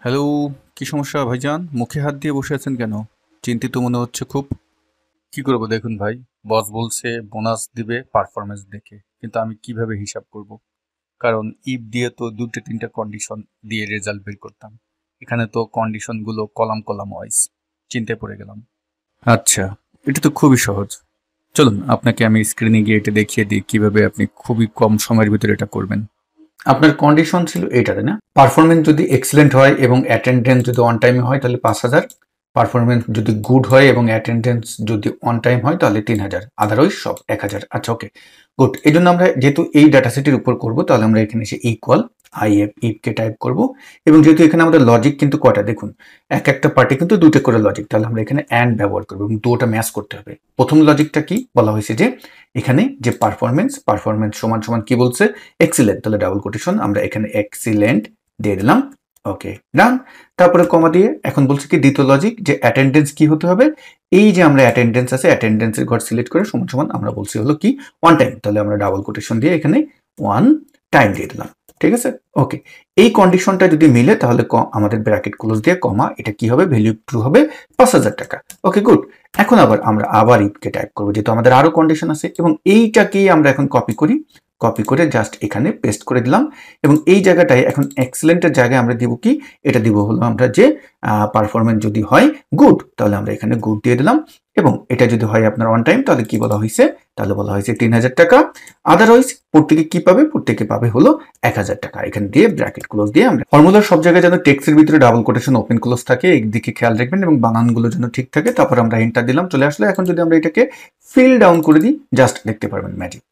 Hello, কি সমস্যা ভাইজান? মুখে হাত দিয়ে বসে আছেন কেন? চিন্তিত মনে হচ্ছে খুব। কি করবো দেখুন ভাই, বস বলছে বোনাস দিবে পারফরমেন্স দেখে, কিন্তু আমি কিভাবে হিসাব করব? কারণ ইফ দিয়ে তো দুটো তিনটা কন্ডিশন দিয়ে রেজাল্ট বের করতাম। এখানে তো কন্ডিশনগুলো কলাম কলাম ওয়াইজ। চিন্তায় পড়ে গেলাম। আচ্ছা, এটা তো খুবই সহজ। চলুন আপনাকে আমি স্ক্রিনে গিয়ে এটা দেখিয়ে দিই কিভাবে আপনি খুবই কম সময়ের ভিতরে এটা করবেন। আপনার কন্ডিশন ছিল এইটা, তাই না? পারফরমেন্স যদি এক্সিলেন্ট হয় এবং অ্যাটেন্ডেন্স যদি অন টাইমে হয় তাহলে 5,000। পারফরমেন্স যদি গুড হয় এবং অ্যাটেন্ডেন্স যদি অন টাইম হয় তাহলে 3,000, আদারওয়াইজ সব 1,000। আচ্ছা, ওকে, গুড। এই জন্য আমরা যেহেতু এই ডাটা সেটের উপর করবো তাহলে আমরা এখানে এসে ইকুয়াল আইএফ ইফকে টাইপ করব। এবং যেহেতু এখানে আমাদের লজিক কিন্তু কটা দেখুন, এক একটা পার্টি কিন্তু দুটো করে লজিক, তাহলে আমরা এখানে অ্যান্ড ব্যবহার করবো এবং দুটো ম্যাচ করতে হবে। প্রথম লজিকটা কি বলা হয়েছে যে এখানে যে পারফরমেন্স পারফরমেন্স সমান সমান কি বলছে, এক্সিলেন্ট, তাহলে ডাবল কোটেশন আমরা এখানে এক্সিলেন্ট দিয়ে দিলাম। ওকে, ডান। তারপরে কমা দিয়ে এখন বলছে কি দ্বিতীয় লজিক যে অ্যাটেন্ডেন্স কি হতে হবে, এই যে আমরা অ্যাটেন্ডেন্স আছে অ্যাটেন্ডেন্সের ঘর সিলেক্ট করে সমান সমান আমরা বলছি হলো কি ওয়ান টাইম, তাহলে আমরা ডাবল কোটেশন দিয়ে এখানে ওয়ান টাইম দিয়ে দিলাম। ঠিক আছে, ওকে। এই কন্ডিশনটা যদি মিলে তাহলে আমাদের ব্র্যাকেট ক্লোজ দিয়ে কমা, এটা কি হবে, ভ্যালু ট্রু হবে, 5,000 টাকা। ওকে, গুড। এখন আমরা আবার ইফকে টাইপ করবো যেহেতু আমাদের আরো কন্ডিশন আছে, এবং এইটাকেই আমরা এখন কপি করি। কপি করে জাস্ট এখানে পেস্ট করে দিলাম। এবং এই জায়গাটায় এখন এক্সেলেন্টের জায়গায় আমরা দিব কি, এটা দিব হলো আমরা যে পারফরমেন্স যদি হয় গুড, তাহলে আমরা এখানে গুড দিয়ে দিলাম। এবং এটা যদি হয় আপনার অন টাইম তাহলে কি বলা হয়েছে, তাহলে বলা হয়েছে 3,000 টাকা। আদারওয়াইজ প্রত্যেকে কি পাবে, প্রত্যেকে পাবে হলো 1,000 টাকা। এখানে দিয়ে ব্র্যাকেট ক্লোজ দিয়ে আমরা ফর্মুলার সব জায়গায় যেন টেক্সটের ভিতরে ডাবল কোটেশন ওপেন ক্লোজ থাকে এই দিকে খেয়াল রাখবেন, এবং বানানগুলো যেন ঠিক থাকে। তারপর আমরা এন্টার দিলাম, চলে আসলো। এখন যদি আমরা এটাকে ফিল ডাউন করে দিই জাস্ট দেখতে পারবেন ম্যাজিক।